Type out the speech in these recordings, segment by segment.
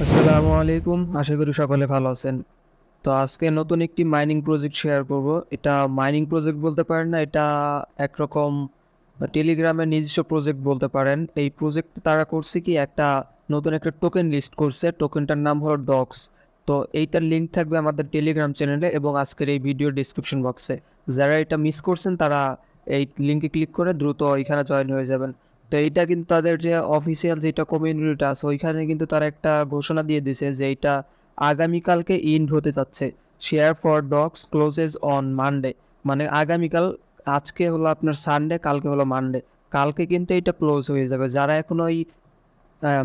আসসালামু আলাইকুম। আশা করি সকলে ভালো আছেন। তো আজকে নতুন একটি মাইনিং প্রজেক্ট শেয়ার করব। এটা মাইনিং প্রজেক্ট বলতে পারেন না, এটা একরকম টেলিগ্রামের নিজস্ব প্রজেক্ট বলতে পারেন। এই প্রজেক্ট তারা করছে কি একটা নতুন একটা টোকেন লিস্ট করছে। টোকেনটার নাম হলো ডক্স। তো এইটার লিঙ্ক থাকবে আমাদের টেলিগ্রাম চ্যানেলে এবং আজকের এই ভিডিও ডেসক্রিপশন বক্সে। যারা এটা মিস করছেন তারা এই লিঙ্কে ক্লিক করে দ্রুত এখানে জয়েন হয়ে যাবেন। তো এইটা কিন্তু তাদের যে অফিসিয়াল যেটা কমিউনিটিটা আছে ওইখানে কিন্তু তারা একটা ঘোষণা দিয়ে দিছে যে এইটা আগামীকালকে ইন্ড হতে যাচ্ছে। Share for dogs clauses on Monday, মানে আগামীকাল, আজকে হলো আপনার সানডে, কালকে হলো মানডে, কালকে কিন্তু এটা ক্লোজ হয়ে যাবে। যারা এখন ওই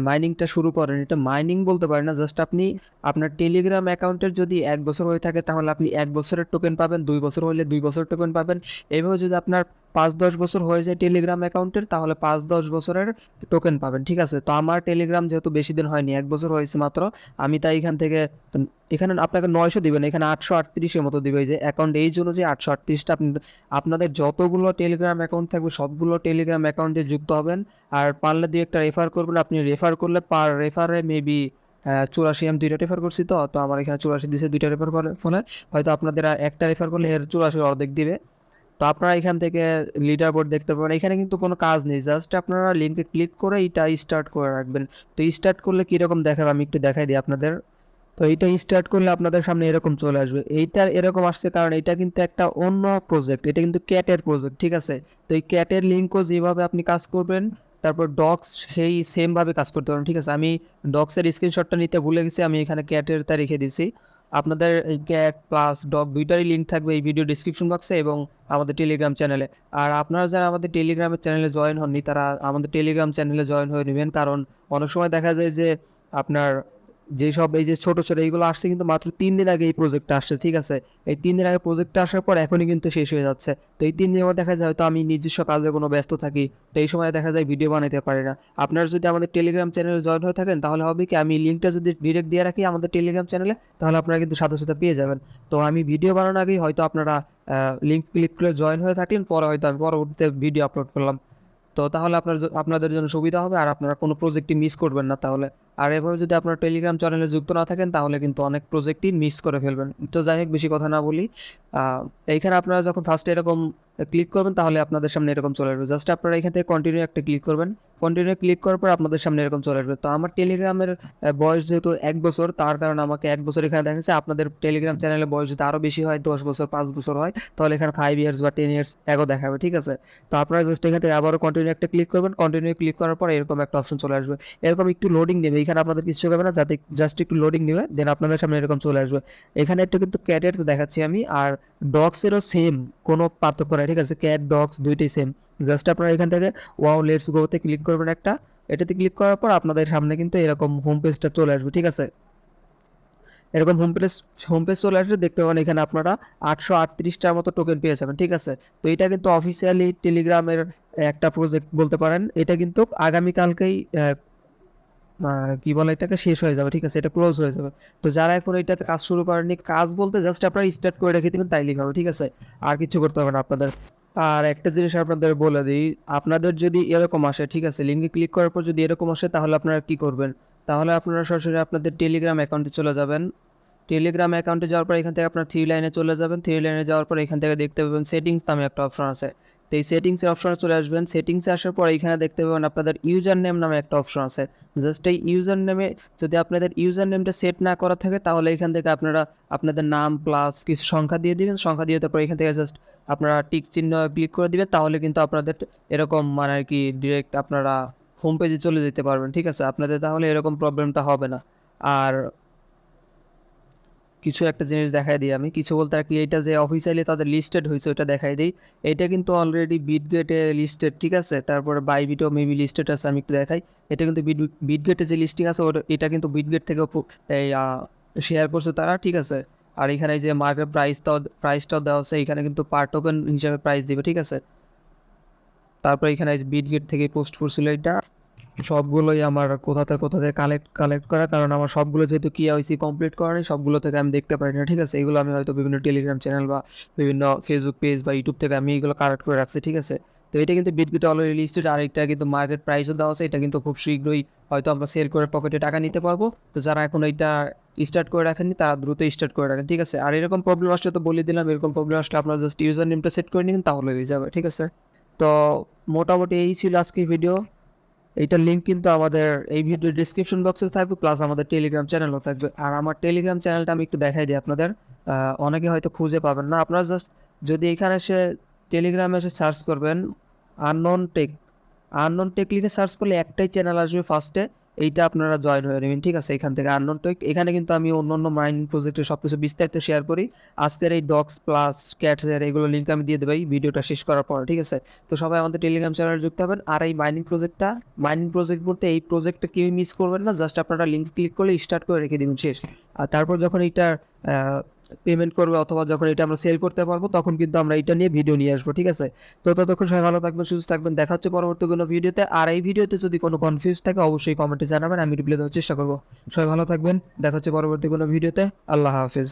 মাইনিংটা শুরু করেন, এটা মাইনিং বলতে পারেন না, জাস্ট আপনি আপনার টেলিগ্রাম অ্যাকাউন্টের যদি 1 বছর হয়ে থাকে তাহলে আপনি 1 বছরের টোকেন পাবেন, 2 বছর হলে 2 বছর টোকেন পাবেন। এইভাবে যদি আপনার 5-10 বছর হয়ে যায় টেলিগ্রাম অ্যাকাউন্টের তাহলে 5-10 বছরের টোকেন পাবেন। ঠিক আছে, তো আমার টেলিগ্রাম যেহেতু বেশি দিন হয়নি, 1 বছর হয়েছে মাত্র, আমি তাই এখান থেকে এখানে আপনাকে 900 দিবেন, এখানে 838-এর মতো দিবে। এই যে অ্যাকাউন্ট এইজ অনুযায়ী 838টা আপনাদের যতগুলো টেলিগ্রাম অ্যাকাউন্ট থাকবে সবগুলো টেলিগ্রাম অ্যাকাউন্টে যুক্ত হবেন। আর পারলে দুই একটা রেফার করবেন। আপনি রেফার করলে পার রেফারে মেবি 84, আমি 2টা রেফার করছি, তো আমার এখানে 84 দিছে 2টা রেফার করে ফলে হয়তো আপনাদের একটা রেফার করলে এর 84 অর্ধেক দিবে। তো আপনারা এখান থেকে লিডার বোর্ড দেখতে পাবেন। এখানে কিন্তু কোনো কাজ নেই, জাস্ট আপনারা লিঙ্কে ক্লিক করে এটা স্টার্ট করে রাখবেন। তো স্টার্ট করলে কীরকম দেখাবে আমি একটু দেখাই দিই আপনাদের। তো এইটা স্টার্ট করলে আপনাদের সামনে এরকম চলে আসবে। এইটা এরকম আসছে কারণ এটা কিন্তু একটা অন্য প্রজেক্ট, এটা কিন্তু ক্যাটের প্রজেক্ট। ঠিক আছে, তো এই ক্যাটের লিঙ্কও যেভাবে আপনি কাজ করবেন তারপর ডক্স সেই সেম ভাবে কাজ করতে পারেন। ঠিক আছে, আমি ডক্সের স্ক্রিনশটটা নিতে ভুলে গেছি, আমি এখানে ক্যাটের তা রেখে দিছি। আপনাদের এই ক্যাট প্লাস ডগ দুইটারই লিঙ্ক থাকবে এই ভিডিও ডিসক্রিপশন বক্সে এবং আমাদের টেলিগ্রাম চ্যানেলে। আর আপনারা যারা আমাদের টেলিগ্রামের চ্যানেলে জয়েন হননি তারা আমাদের টেলিগ্রাম চ্যানেলে জয়েন হয়ে নেবেন, কারণ অনেক সময় দেখা যায় যে আপনার যেসব এই যে ছোট ছোট এইগুলো আসছে কিন্তু মাত্র 3 দিন আগে এই প্রজেক্টটা আসছে। ঠিক আছে, এই 3 দিন আগে প্রজেক্টটা আসার পর এখনই কিন্তু শেষ হয়ে যাচ্ছে। তো এই 3 দিনের মধ্যে দেখা যায় হয়তো আমি নিজস্ব কাজে কোনো ব্যস্ত থাকি, তো এই সময় দেখা যায় ভিডিও বানাতে পারি না। আপনারা যদি আমাদের টেলিগ্রাম চ্যানেলে জয়েন হয়ে থাকেন তাহলে হবে কি, আমি লিঙ্কটা যদি ডিরেক্ট দিয়ে রাখি আমাদের টেলিগ্রাম চ্যানেলে তাহলে আপনারা কিন্তু সাথে সাথে পেয়ে যাবেন। তো আমি ভিডিও বানানোর আগেই হয়তো আপনারা লিঙ্ক ক্লিক করে জয়েন হয়ে থাকলেন, পরে হয়তো আমি পরবর্তীতে ভিডিও আপলোড করলাম। তো তাহলে আপনাদের জন্য সুবিধা হবে আর আপনারা কোনো প্রজেক্টই মিস করবেন না তাহলে। আর এভাবে যদি আপনার টেলিগ্রাম চ্যানেলে যুক্ত না থাকেন তাহলে কিন্তু অনেক প্রজেক্টই মিস করে ফেলবেন। তো যাই হোক, বেশি কথা না বলি, এইখানে আপনারা যখন ফার্স্টে এরকম ক্লিক করবেন তাহলে আপনাদের সামনে এরকম চলে আসবে। জাস্ট আপনারা এখান থেকে কন্টিনিউ একটা ক্লিক করবেন। কন্টিনিউ ক্লিক করার পর আপনাদের সামনে এরকম চলে আসবে। তো আমার টেলিগ্রামের বয়স যেহেতু 1 বছর, তার কারণে আমাকে 1 বছর এখানে দেখাচ্ছে। আপনাদের টেলিগ্রাম চ্যানেলের বয়স যদি আরও বেশি হয়, 10 বছর, 5 বছর হয়, তাহলে এখানে 5 ইয়ার্স বা 10 ইয়ার্স এগো দেখাবে। ঠিক আছে, তো আপনারা জাস্ট এখান থেকে আবারও কন্টিনিউ একটা ক্লিক করবেন। কন্টিনিউ ক্লিক করার পর এরকম একটা অপশন চলে আসবে। এরকম একটু লোডিং নেবে, এখানে আপনাদের কিছু হবে না, যাতে জাস্ট একটু লোডিং নেবে, দেন আপনাদের সামনে এরকম চলে আসবে। এখানে একটা কিন্তু ক্যাটের দেখাচ্ছি আমি, আর ডগসেরও সেম, কোনো পার্থক্য নাই। ঠিক আছে, ক্যাট ডগস দুইটাই সেম। জাস্ট আপনারা এখান থেকে ওয়াও লেটস গোতে ক্লিক করবেন একটা। এটাতে ক্লিক করার পর আপনাদের সামনে কিন্তু এরকম হোম পেজটা চলে আসবে। ঠিক আছে, এরকম হোম পেজ চলে আসলে দেখতে পাবেন এখানে আপনারা 838টার মতো টোকেন পেয়ে যাবেন। ঠিক আছে, তো এটা কিন্তু অফিসিয়ালি টেলিগ্রামের একটা প্রজেক্ট বলতে পারেন। এটা কিন্তু আগামীকালকেই কি বলে এটাকে শেষ হয়ে যাবে। ঠিক আছে, এটা ক্লোজ হয়ে যাবে। তো যারা এখন এটাতে কাজ শুরু করেননি, কাজ বলতে জাস্ট আপনারা স্টার্ট করে রেখে দেবেন তাইলেই হবে। ঠিক আছে, আর কিছু করতে হবে না আপনাদের। আর একটা জিনিস আপনাদের বলে দিই, আপনাদের যদি এরকম আসে, ঠিক আছে, লিঙ্কে ক্লিক করার পর যদি এরকম আসে তাহলে আপনারা কি করবেন, তাহলে আপনারা সরাসরি আপনাদের টেলিগ্রাম অ্যাকাউন্টে চলে যাবেন। টেলিগ্রাম অ্যাকাউন্টে যাওয়ার পর এখান থেকে আপনার থ্রি লাইনে চলে যাবেন। থ্রি লাইনে যাওয়ার পর এখান থেকে দেখতে পাবেন সেটিংস নামে একটা অপশন আছে। তো এই সেটিংসের অপশনে চলে আসবেন। সেটিংসে আসার পর এখানে দেখতে পাবেন আপনাদের ইউজার নেম নামে একটা অপশন আছে। জাস্ট এই ইউজার নেমে যদি আপনাদের ইউজার নেমটা সেট না করা থাকে তাহলে এখান থেকে আপনারা আপনাদের নাম প্লাস কিছু সংখ্যা দিয়ে দিবেন। সংখ্যা দিয়ে তারপর এখান থেকে জাস্ট আপনারা টিক চিহ্ন ক্লিক করে দিবেন, তাহলে কিন্তু আপনাদের এরকম মানে আর কি ডিরেক্ট আপনারা হোম পেজে চলে যেতে পারবেন। ঠিক আছে, আপনাদের তাহলে এরকম প্রবলেমটা হবে না। আর কিছু একটা জিনিস দেখাই দিই আমি, কিছু বলতে আর কি, এটা যে অফিসিয়ালি তাদের লিস্টেড হয়েছে ওটা দেখাই দিই। এটা কিন্তু অলরেডি বিটগেটে লিস্টেড। ঠিক আছে, তারপরে বাইবিটও মেবি লিস্টেড আছে, আমি একটু দেখাই। এটা কিন্তু বিটগেটে যে লিস্টিং আছে ওটা, এটা কিন্তু বিটগেট থেকে এই শেয়ার করছে তারা। ঠিক আছে, আর এখানে যে মার্কেট প্রাইসটাও দেওয়া আছে, এখানে কিন্তু পার টোকেন হিসাবে প্রাইস দিবে। ঠিক আছে, তারপর এখানে বিটগেট থেকে পোস্ট করছিল এটা। সবগুলোই আমার কোথা থেকে কালেক্ট করা, কারণ আমার সবগুলো যেহেতু কেওয়াইসি কমপ্লিট করা নেই, সবগুলো থেকে আমি দেখতে পারি না। ঠিক আছে, এগুলো আমি হয়তো বিভিন্ন টেলিগ্রাম চ্যানেল বা বিভিন্ন ফেসবুক পেজ বা ইউটিউব থেকে আমি এগুলো কালেক্ট করে রাখছি। ঠিক আছে, তো এটা কিন্তু বিটবিটে অলরেডি লিস্টেড, আর এটা কিন্তু মার্কেট প্রাইসও দেওয়া আছে। এটা কিন্তু খুব শীঘ্রই হয়তো আমরা সেল করে পকেটে টাকা নিতে পারবো। তো যারা এখন এইটা স্টার্ট করে রাখেননি তারা দ্রুত স্টার্ট করে রাখেন, ঠিক আছে? আর এরকম প্রবলেম আসলে তো বলে দিলাম, এরকম প্রবলেম আসলে আপনারা জাস্ট ইউজার নেমটা সেট করে নিবেন তাহলে হয়ে যাবে, ঠিক আছে? তো মোটামুটি এই ছিল আজকের ভিডিও। এইটার লিঙ্ক কিন্তু আমাদের এই ভিডিও ডিসক্রিপশন বক্সে থাকবে, প্লাস আমাদের টেলিগ্রাম চ্যানেলও থাকবে। আর আমার টেলিগ্রাম চ্যানেলটা আমি একটু দেখাই দিই আপনাদের। অনেকে হয়তো খুঁজে পাবেন না, আপনারা জাস্ট যদি এখানে এসে টেলিগ্রামে এসে সার্চ করবেন আননোন টেক, আননোন টেক লিখে সার্চ করলে একটাই চ্যানেল আসবে ফার্স্টে, এইটা আপনারা জয়েন হয়ে নেবেন, ঠিক আছে? এখান থেকে আননোন টেক, এখানে কিন্তু আমি অন্য মাইনিং প্রজেক্টের সব কিছু বিস্তারিত শেয়ার করি। আজকের এই ডক্স প্লাস ক্যাটসের এগুলো লিঙ্ক আমি দিয়ে দেবো এই ভিডিওটা শেষ করার পর, ঠিক আছে? তো সবাই আমাদের টেলিগ্রাম চ্যানেলে যুক্ত হবেন। আর এই মাইনিং প্রজেক্ট বলতে এই প্রজেক্টটা কেউ মিস করবেন না, জাস্ট আপনারা লিঙ্ক ক্লিক করলে স্টার্ট করে রেখে দিবেন, শেষ। আর তারপর যখন এইটা পেমেন্ট করবে অথবা যখন এটা আমরা সেল করতে পারবো তখন কিন্তু আমরা এটা নিয়ে ভিডিও নিয়ে আসবো, ঠিক আছে? তো ততক্ষণ সবাই ভালো থাকবেন, সুস্থ থাকবেন, দেখা হচ্ছে পরবর্তী কোনো ভিডিওতে। আর এই ভিডিওতে যদি কোনো কনফিউজ থাকে অবশ্যই কমেন্টে জানাবেন, আমি রিপ্লাই দেওয়ার চেষ্টা করবো। সবাই ভালো থাকবেন, দেখা হচ্ছে পরবর্তী কোনো ভিডিওতে। আল্লাহ হাফিজ।